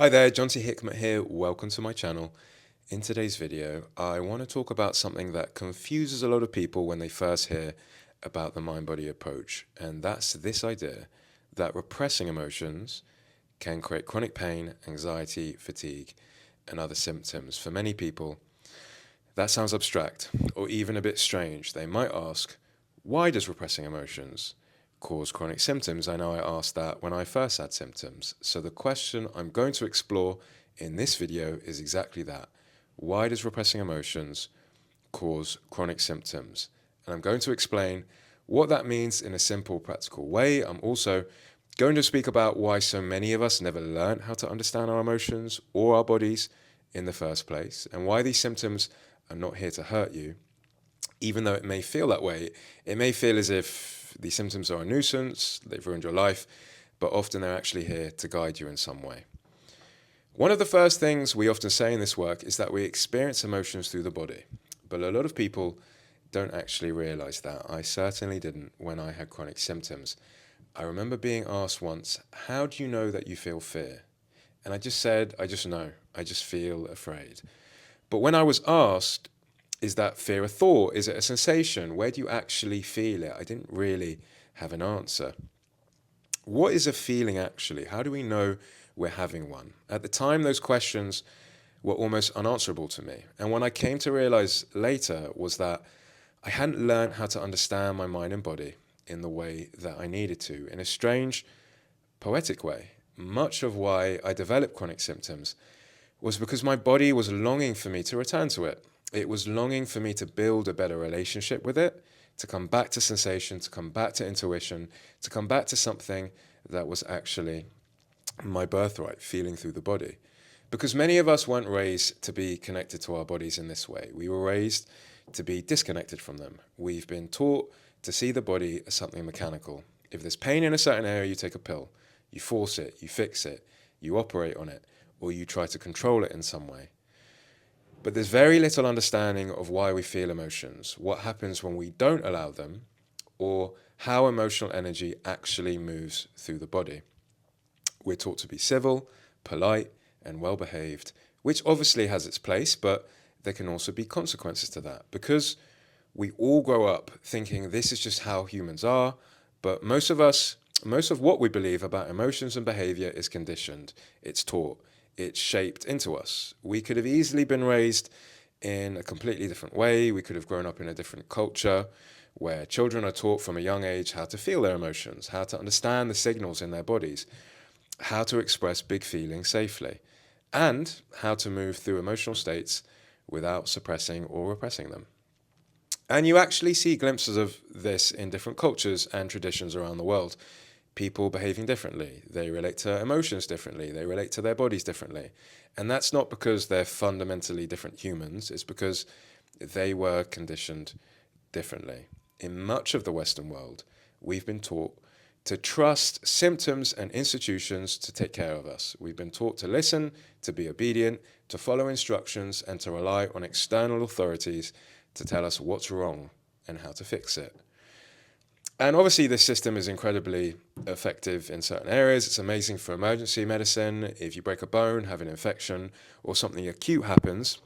Hi there, John T. Hickman here. Welcome to my channel. In today's video, I want to talk about something that confuses a lot of people when they first hear about the mind-body approach, and that's this idea that repressing emotions can create chronic pain, anxiety, fatigue, and other symptoms. For many people, that sounds abstract or even a bit strange. They might ask, why does repressing emotions cause chronic symptoms? I know I asked that when I first had symptoms. So the question I'm going to explore in this video is exactly that. Why does repressing emotions cause chronic symptoms? And I'm going to explain what that means in a simple, practical way. I'm also going to speak about why so many of us never learn how to understand our emotions or our bodies in the first place, and why these symptoms are not here to hurt you. Even though it may feel that way, it may feel as if these symptoms are a nuisance, they've ruined your life, but often they're actually here to guide you in some way. One of the first things we often say in this work is that we experience emotions through the body, but a lot of people don't actually realize that. I certainly didn't when I had chronic symptoms. I remember being asked once, how do you know that you feel fear? And I just said, I just know, I just feel afraid. But when I was asked, is that fear a thought? Is it a sensation? Where do you actually feel it? I didn't really have an answer. What is a feeling actually? How do we know we're having one? At the time, those questions were almost unanswerable to me. And what I came to realize later was that I hadn't learned how to understand my mind and body in the way that I needed to, in a strange, poetic way. Much of why I developed chronic symptoms was because my body was longing for me to return to it. It was longing for me to build a better relationship with it, to come back to sensation, to come back to intuition, to come back to something that was actually my birthright, feeling through the body. Because many of us weren't raised to be connected to our bodies in this way. We were raised to be disconnected from them. We've been taught to see the body as something mechanical. If there's pain in a certain area, you take a pill. You force it, you fix it, you operate on it, or you try to control it in some way. But there's very little understanding of why we feel emotions, what happens when we don't allow them, or how emotional energy actually moves through the body. We're taught to be civil, polite, and well-behaved, which obviously has its place, but there can also be consequences to that, because we all grow up thinking this is just how humans are, but most of what we believe about emotions and behavior is conditioned, it's taught. It's shaped into us. We could have easily been raised in a completely different way. We could have grown up in a different culture where children are taught from a young age how to feel their emotions, how to understand the signals in their bodies, how to express big feelings safely, and how to move through emotional states without suppressing or repressing them. And you actually see glimpses of this in different cultures and traditions around the world. People behaving differently. They relate to emotions differently. They relate to their bodies differently. And that's not because they're fundamentally different humans. It's because they were conditioned differently. In much of the Western world, we've been taught to trust symptoms and institutions to take care of us. We've been taught to listen, to be obedient, to follow instructions, and to rely on external authorities to tell us what's wrong and how to fix it. And obviously this system is incredibly effective in certain areas. It's amazing for emergency medicine. If you break a bone, have an infection, or something acute happens,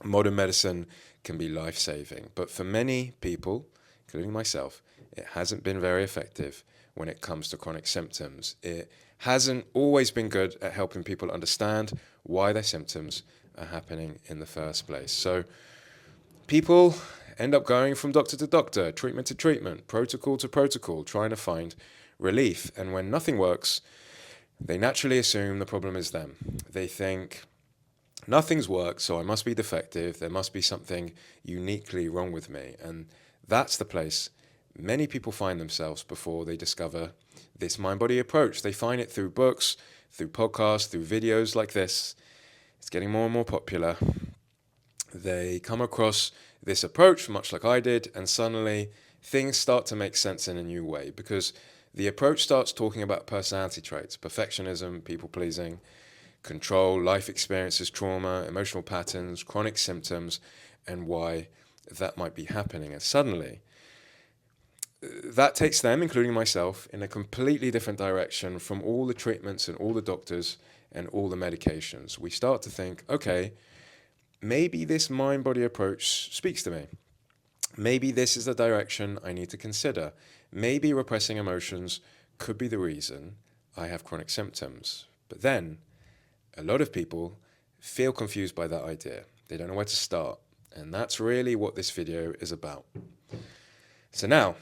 modern medicine can be life-saving. But for many people, including myself, it hasn't been very effective when it comes to chronic symptoms. It hasn't always been good at helping people understand why their symptoms are happening in the first place. So people end up going from doctor to doctor, treatment to treatment, protocol to protocol, trying to find relief. And when nothing works, they naturally assume the problem is them. They think, nothing's worked, so I must be defective. There must be something uniquely wrong with me. And that's the place many people find themselves before they discover this mind-body approach. They find it through books, through podcasts, through videos like this. It's getting more and more popular. They come across this approach, much like I did, and suddenly things start to make sense in a new way, because the approach starts talking about personality traits, perfectionism, people-pleasing, control, life experiences, trauma, emotional patterns, chronic symptoms, and why that might be happening. And suddenly, that takes them, including myself, in a completely different direction from all the treatments and all the doctors and all the medications, we start to think, okay, maybe this mind-body approach speaks to me. Maybe this is the direction I need to consider. Maybe repressing emotions could be the reason I have chronic symptoms. But then, a lot of people feel confused by that idea. They don't know where to start. And that's really what this video is about. So now,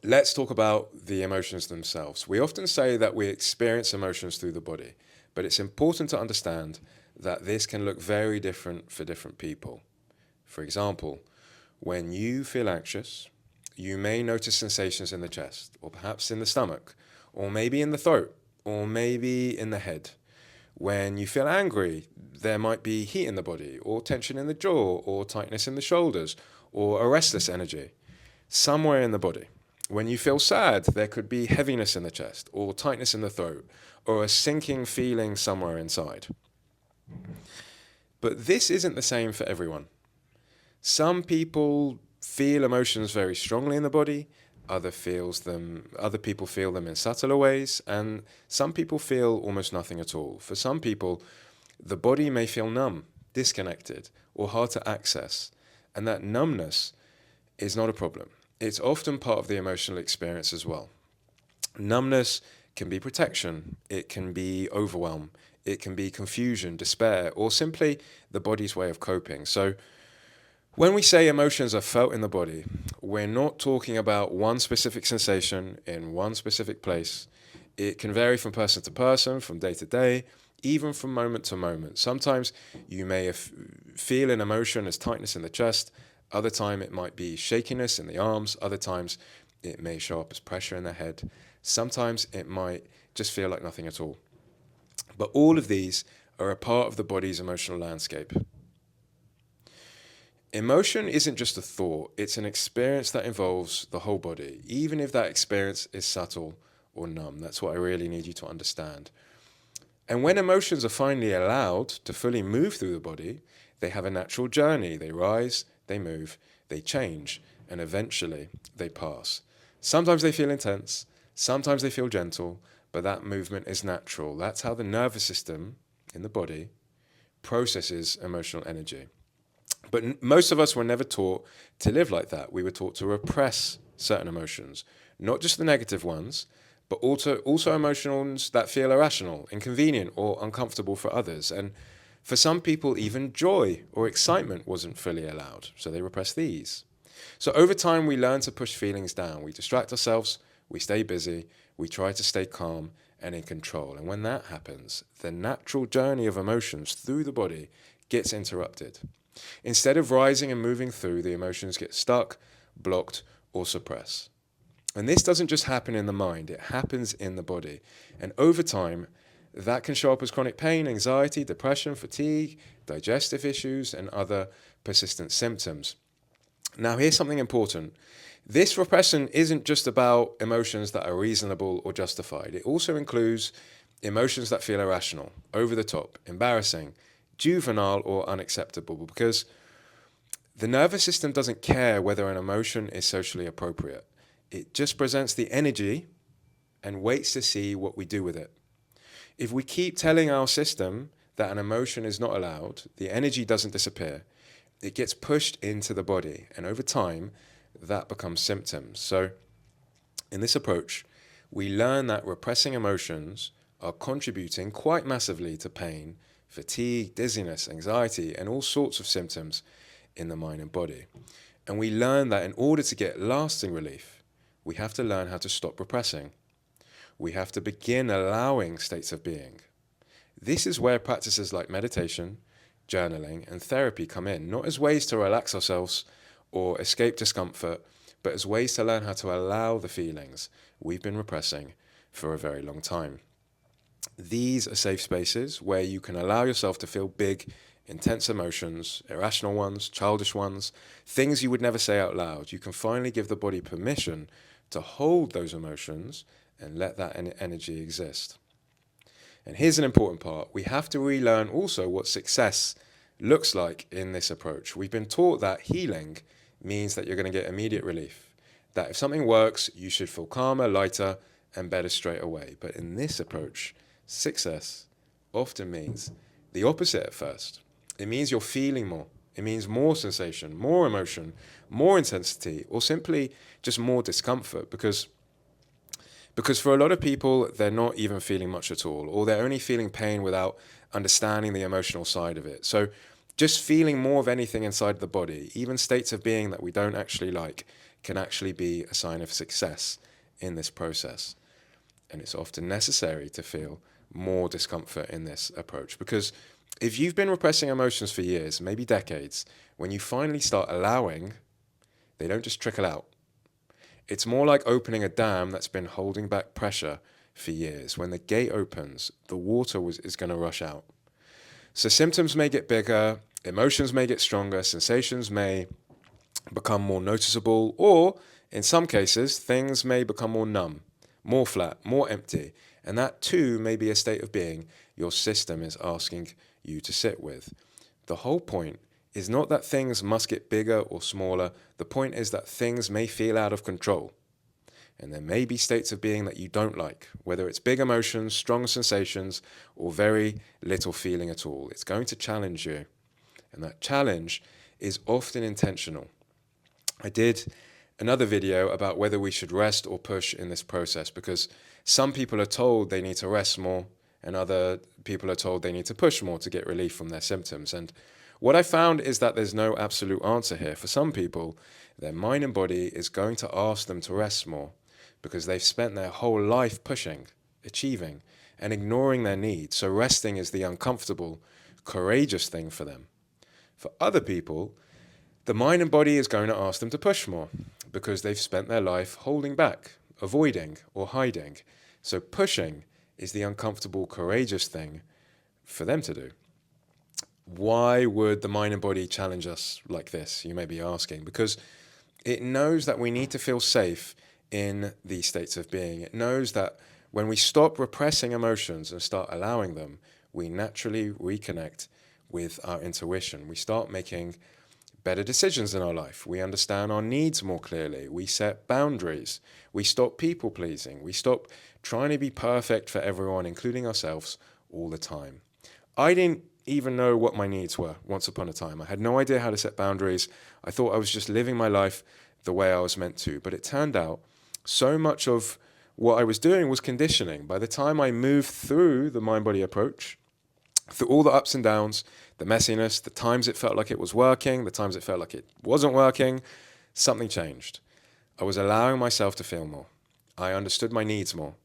let's talk about the emotions themselves. We often say that we experience emotions through the body, but it's important to understand that this can look very different for different people. For example, when you feel anxious, you may notice sensations in the chest, or perhaps in the stomach, or maybe in the throat, or maybe in the head. When you feel angry, there might be heat in the body, or tension in the jaw, or tightness in the shoulders, or a restless energy somewhere in the body. When you feel sad, there could be heaviness in the chest, or tightness in the throat, or a sinking feeling somewhere inside. But this isn't the same for everyone. Some people feel emotions very strongly in the body, other people feel them in subtler ways, and some people feel almost nothing at all. For some people, the body may feel numb, disconnected, or hard to access, and that numbness is not a problem. It's often part of the emotional experience as well. Numbness can be protection, it can be overwhelm, it can be confusion, despair, or simply the body's way of coping. So when we say emotions are felt in the body, we're not talking about one specific sensation in one specific place. It can vary from person to person, from day to day, even from moment to moment. Sometimes you may feel an emotion as tightness in the chest. Other time it might be shakiness in the arms. Other times it may show up as pressure in the head. Sometimes it might just feel like nothing at all. But all of these are a part of the body's emotional landscape. Emotion isn't just a thought, it's an experience that involves the whole body, even if that experience is subtle or numb. That's what I really need you to understand. And when emotions are finally allowed to fully move through the body, they have a natural journey. They rise, they move, they change, and eventually they pass. Sometimes they feel intense, sometimes they feel gentle, but that movement is natural. That's how the nervous system in the body processes emotional energy. But most of us were never taught to live like that. We were taught to repress certain emotions, not just the negative ones, but also emotions that feel irrational, inconvenient, or uncomfortable for others. And for some people, even joy or excitement wasn't fully allowed, so they repressed these. So over time, we learn to push feelings down. We distract ourselves, we stay busy, we try to stay calm and in control. And when that happens, the natural journey of emotions through the body gets interrupted. Instead of rising and moving through, the emotions get stuck, blocked, or suppressed. And this doesn't just happen in the mind, it happens in the body. And over time, that can show up as chronic pain, anxiety, depression, fatigue, digestive issues, and other persistent symptoms. Now, here's something important. This repression isn't just about emotions that are reasonable or justified. It also includes emotions that feel irrational, over the top, embarrassing, juvenile, or unacceptable, because the nervous system doesn't care whether an emotion is socially appropriate. It just presents the energy and waits to see what we do with it. If we keep telling our system that an emotion is not allowed, the energy doesn't disappear. It gets pushed into the body, and over time, that becomes symptoms. So in this approach, we learn that repressing emotions are contributing quite massively to pain, fatigue, dizziness, anxiety, and all sorts of symptoms in the mind and body. And we learn that in order to get lasting relief, we have to learn how to stop repressing. We have to begin allowing states of being. This is where practices like meditation, journaling, and therapy come in, not as ways to relax ourselves or escape discomfort, but as ways to learn how to allow the feelings we've been repressing for a very long time. These are safe spaces where you can allow yourself to feel big, intense emotions, irrational ones, childish ones, things you would never say out loud. You can finally give the body permission to hold those emotions and let that energy exist. And here's an important part. We have to relearn also what success looks like in this approach. We've been taught that healing means that you're going to get immediate relief, that if something works, you should feel calmer, lighter, and better straight away. But in this approach, success often means the opposite at first. It means you're feeling more. It means more sensation, more emotion, more intensity, or simply just more discomfort because for a lot of people, they're not even feeling much at all, or they're only feeling pain without understanding the emotional side of it. So just feeling more of anything inside the body, even states of being that we don't actually like, can actually be a sign of success in this process. And it's often necessary to feel more discomfort in this approach because if you've been repressing emotions for years, maybe decades, when you finally start allowing, they don't just trickle out. It's more like opening a dam that's been holding back pressure for years. When the gate opens, the water is going to rush out. So symptoms may get bigger, emotions may get stronger, sensations may become more noticeable, or in some cases, things may become more numb, more flat, more empty. And that too may be a state of being your system is asking you to sit with. The whole point is not that things must get bigger or smaller. The point is that things may feel out of control. And there may be states of being that you don't like, whether it's big emotions, strong sensations, or very little feeling at all. It's going to challenge you. And that challenge is often intentional. I did another video about whether we should rest or push in this process because some people are told they need to rest more and other people are told they need to push more to get relief from their symptoms. And what I found is that there's no absolute answer here. For some people, their mind and body is going to ask them to rest more because they've spent their whole life pushing, achieving, and ignoring their needs. So resting is the uncomfortable, courageous thing for them. For other people, the mind and body is going to ask them to push more because they've spent their life holding back, avoiding, or hiding. So pushing is the uncomfortable, courageous thing for them to do. Why would the mind and body challenge us like this, you may be asking? Because it knows that we need to feel safe in these states of being. It knows that when we stop repressing emotions and start allowing them, we naturally reconnect with our intuition. We start making better decisions in our life. We understand our needs more clearly. We set boundaries. We stop people pleasing. We stop trying to be perfect for everyone, including ourselves, all the time. I didn't even know what my needs were once upon a time. I had no idea how to set boundaries. I thought I was just living my life the way I was meant to. But it turned out so much of what I was doing was conditioning. By the time I moved through the mind-body approach, through all the ups and downs, the messiness, the times it felt like it was working, the times it felt like it wasn't working, something changed. I was allowing myself to feel more. I understood my needs more.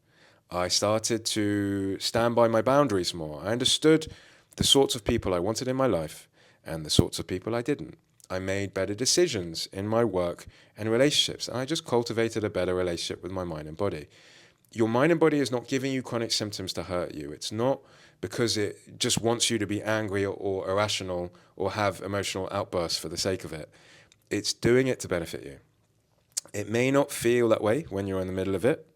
I started to stand by my boundaries more. I understood the sorts of people I wanted in my life and the sorts of people I didn't. I made better decisions in my work and relationships, and I just cultivated a better relationship with my mind and body. Your mind and body is not giving you chronic symptoms to hurt you. It's not because it just wants you to be angry or irrational or have emotional outbursts for the sake of it. It's doing it to benefit you. It may not feel that way when you're in the middle of it.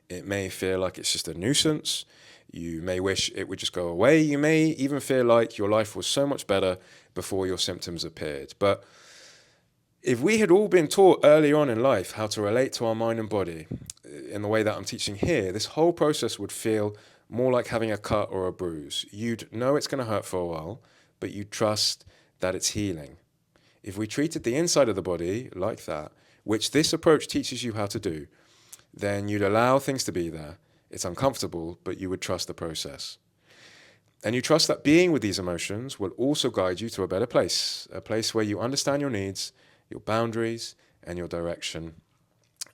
It may feel like it's just a nuisance. You may wish it would just go away. You may even feel like your life was so much better before your symptoms appeared. But if we had all been taught early on in life how to relate to our mind and body in the way that I'm teaching here, this whole process would feel more like having a cut or a bruise. You'd know it's going to hurt for a while, but you trust that it's healing. If we treated the inside of the body like that, which this approach teaches you how to do, then you'd allow things to be there. It's uncomfortable, but you would trust the process. And you trust that being with these emotions will also guide you to a better place, a place where you understand your needs, your boundaries, and your direction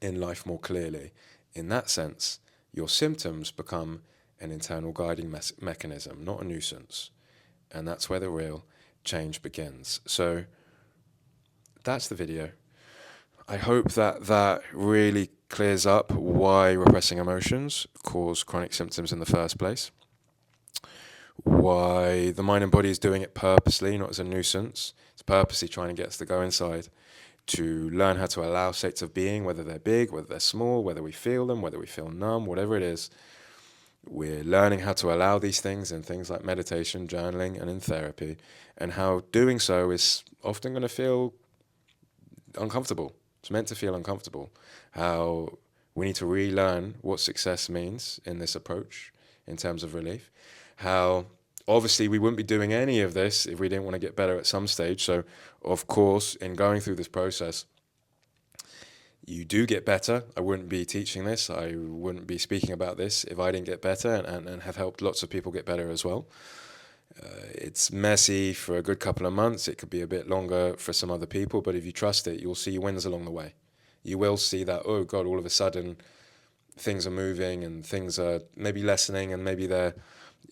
in life more clearly. In that sense, your symptoms become an internal guiding mechanism, not a nuisance. And that's where the real change begins. So that's the video. I hope that really clears up why repressing emotions cause chronic symptoms in the first place, why the mind and body is doing it purposely, not as a nuisance. It's purposely trying to get us to go inside, to learn how to allow states of being, whether they're big, whether they're small, whether we feel them, whether we feel numb, whatever it is. We're learning how to allow these things in things like meditation, journaling, and in therapy, and how doing so is often going to feel uncomfortable. It's meant to feel uncomfortable. How we need to relearn what success means in this approach in terms of relief. How Obviously, we wouldn't be doing any of this if we didn't want to get better at some stage. So, of course, in going through this process, you do get better. I wouldn't be teaching this. I wouldn't be speaking about this if I didn't get better and have helped lots of people get better as well. It's messy for a good couple of months. It could be a bit longer for some other people, but if you trust it, you'll see wins along the way. You will see that, oh God, all of a sudden things are moving and things are maybe lessening and maybe they're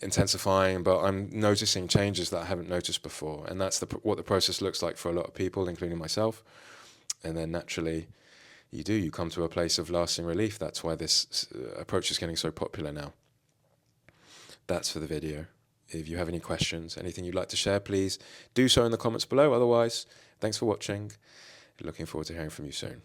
intensifying, but I'm noticing changes that I haven't noticed before. And that's what the process looks like for a lot of people, including myself. And then naturally, you come to a place of lasting relief. That's why this approach is getting so popular now. That's for the video. If you have any questions, anything you'd like to share, please do so in the comments below. Otherwise, thanks for watching. Looking forward to hearing from you soon.